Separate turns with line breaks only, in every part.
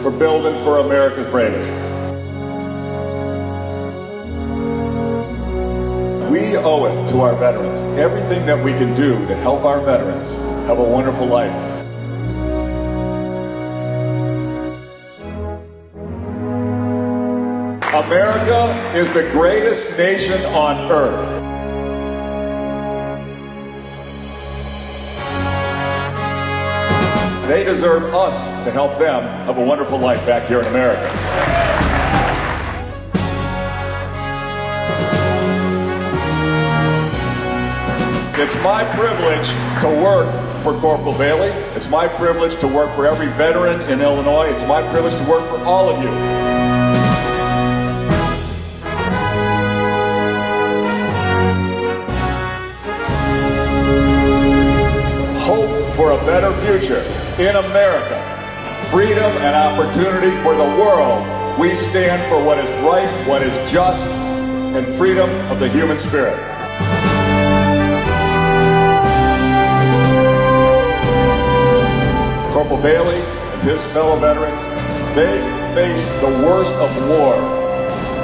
for building for America's bravest. We owe it to our veterans, everything that we can do to help our veterans have a wonderful life. America is the greatest nation on earth. They deserve us to help them have a wonderful life back here in America. It's my privilege to work for Corporal Bailey. It's my privilege to work for every veteran in Illinois. It's my privilege to work for all of you. Hope for a better future in America. Freedom and opportunity for the world. We stand for what is right, what is just, and freedom of the human spirit. Corporal Bailey and his fellow veterans, they faced the worst of war,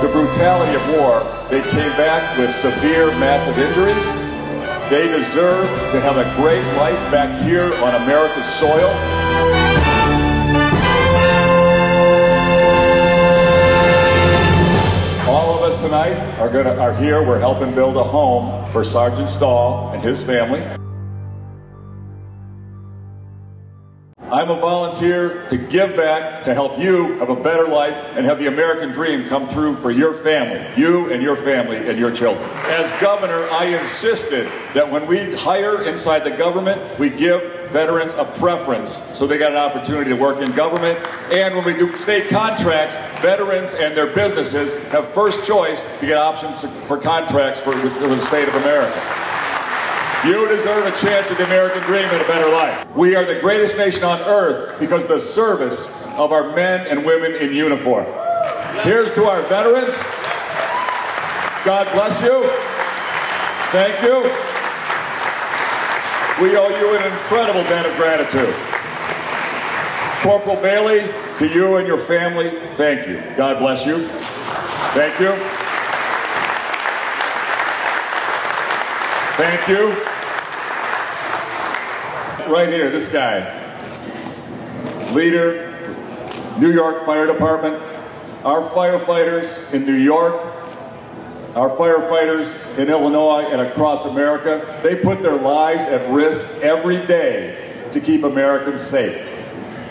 the brutality of war. They came back with severe, massive injuries. They deserve to have a great life back here on America's soil. All of us tonight are here. We're helping build a home for Sergeant Stahl and his family. I'm a volunteer to give back, to help you have a better life and have the American dream come through for your family, you and your family and your children. As governor, I insisted that when we hire inside the government, we give veterans a preference so they got an opportunity to work in government. And when we do state contracts, veterans and their businesses have first choice to get options for contracts for the state of America. You deserve a chance at the American dream and a better life. We are the greatest nation on earth because of the service of our men and women in uniform. Here's to our veterans. God bless you. Thank you. We owe you an incredible debt of gratitude. Corporal Bailey, to you and your family, thank you. God bless you. Thank you. Thank you. Right here, this guy, leader, New York Fire Department. Our firefighters in New York, our firefighters in Illinois and across America, they put their lives at risk every day to keep Americans safe.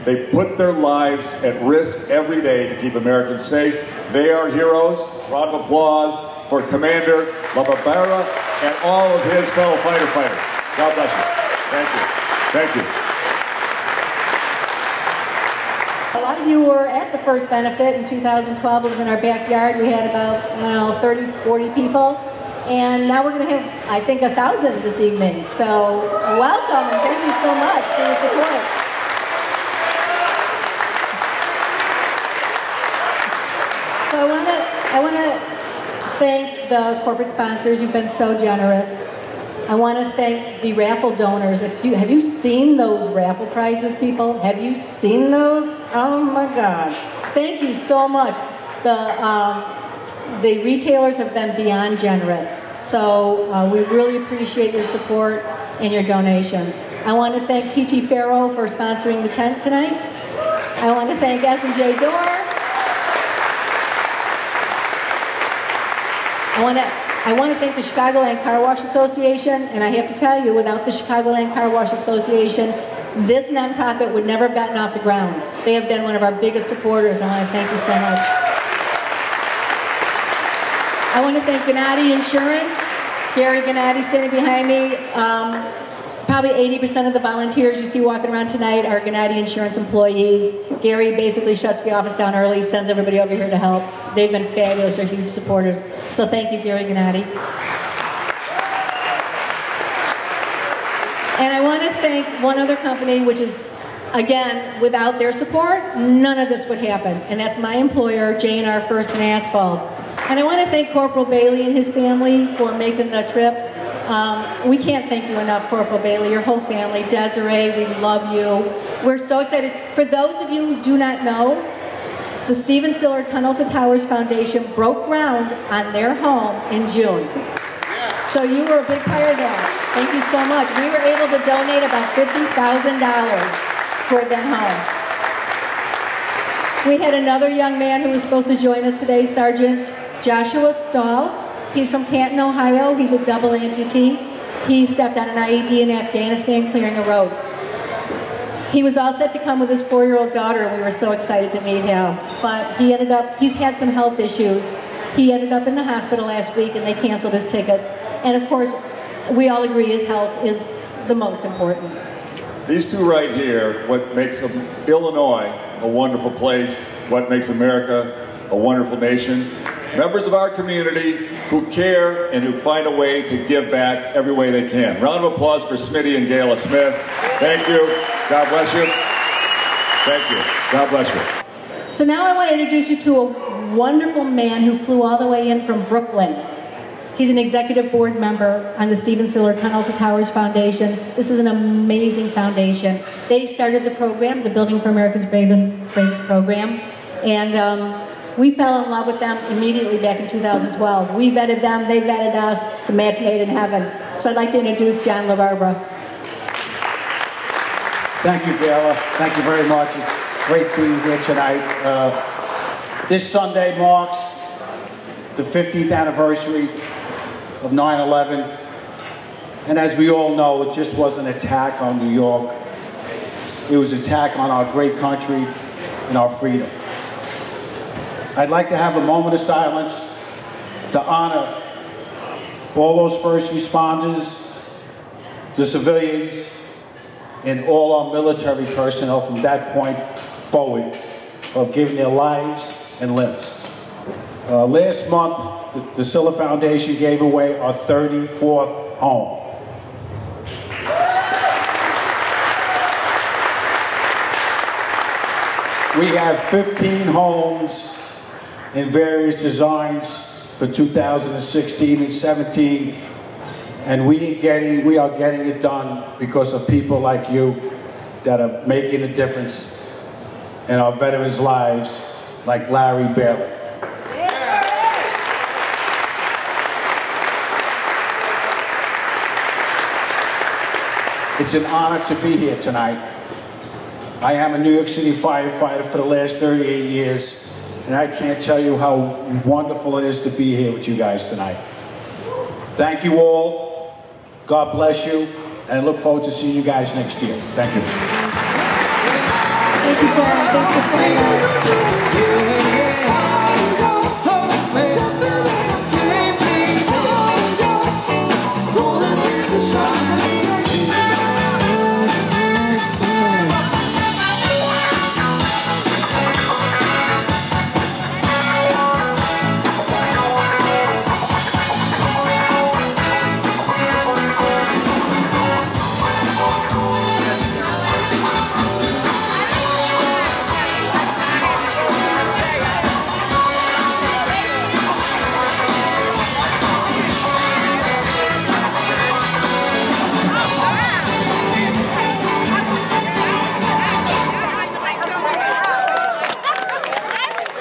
They put their lives at risk every day to keep Americans safe. They are heroes. Round of applause for Commander LaBarbera and all of his fellow fighter fighters. God bless you. Thank you. Thank you.
A lot of you were at the first benefit in 2012. It was in our backyard. We had about 30, 40 people. And now we're going to have, I think, 1,000 this evening. So welcome and thank you so much for your support. So I want to thank the corporate sponsors. You've been so generous. I want to thank the raffle donors. Have you seen those raffle prizes, people? Have you seen those? Oh my God. Thank you so much. The retailers have been beyond generous. So we really appreciate your support and your donations. I want to thank P.T. Farrow for sponsoring the tent tonight. I want to thank S&J Door. I want to thank the Chicagoland Car Wash Association, and I have to tell you, without the Chicagoland Car Wash Association, this nonprofit would never have gotten off the ground. They have been one of our biggest supporters, and I want to thank you so much. I want to thank Gennady Insurance. Gary Gennady standing behind me. Probably 80% of the volunteers you see walking around tonight are Gennady Insurance employees. Gary basically shuts the office down early, sends everybody over here to help. They've been fabulous, they're huge supporters. So thank you, Gary Gennady. And I want to thank one other company, which is, again, without their support, none of this would happen. And that's my employer, J&R First and Asphalt. And I want to thank Corporal Bailey and his family for making the trip. We can't thank you enough, Corporal Bailey, your whole family. Desiree, we love you. We're so excited. For those of you who do not know, The Stephen Stiller Tunnel to Towers Foundation broke ground on their home in June. So you were a big part of that. Thank you so much. We were able to donate about $50,000 toward that home. We had another young man who was supposed to join us today, Sergeant Joshua Stahl. He's from Canton, Ohio. He's a double amputee. He stepped on an IED in Afghanistan clearing a road. He was all set to come with his 4-year-old daughter, and we were so excited to meet him. But he's had some health issues. He ended up in the hospital last week, and they canceled his tickets. And of course, we all agree his health is the most important.
These two right here, what makes Illinois a wonderful place, what makes America a wonderful nation, members of our community who care and who find a way to give back every way they can. Round of applause for Smitty and Gayla Smith. Thank you. God bless you. Thank you. God bless you.
So now I want to introduce you to a wonderful man who flew all the way in from Brooklyn. He's an executive board member on the Stephen Stiller Tunnel to Towers Foundation. This is an amazing foundation. They started the program, the Building for America's Bravest program, and we fell in love with them immediately back in 2012. We vetted them, they vetted us. It's a match made in heaven. So I'd like to introduce John LaBarbera.
Thank you, Gayla. Thank you very much. It's great being here tonight. This Sunday marks the 50th anniversary of 9/11. And as we all know, it just wasn't an attack on New York. It was an attack on our great country and our freedom. I'd like to have a moment of silence to honor all those first responders, the civilians, and all our military personnel from that point forward of giving their lives and limbs. Last month, the Stiller Foundation gave away our 34th home. We have 15 homes in various designs for 2016 and 17, and we are getting it done because of people like you that are making a difference in our veterans' lives, like Larry Bailey. It's an honor to be here tonight. I am a New York City firefighter for the last 38 years, and I can't tell you how wonderful it is to be here with you guys tonight. Thank you all. God bless you, and I look forward to seeing you guys next year. Thank you.
Thank you, John. Thanks for playing.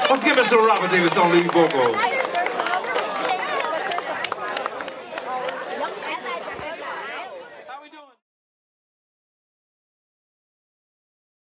Let's give Mr. Robert Davis on lead vocal.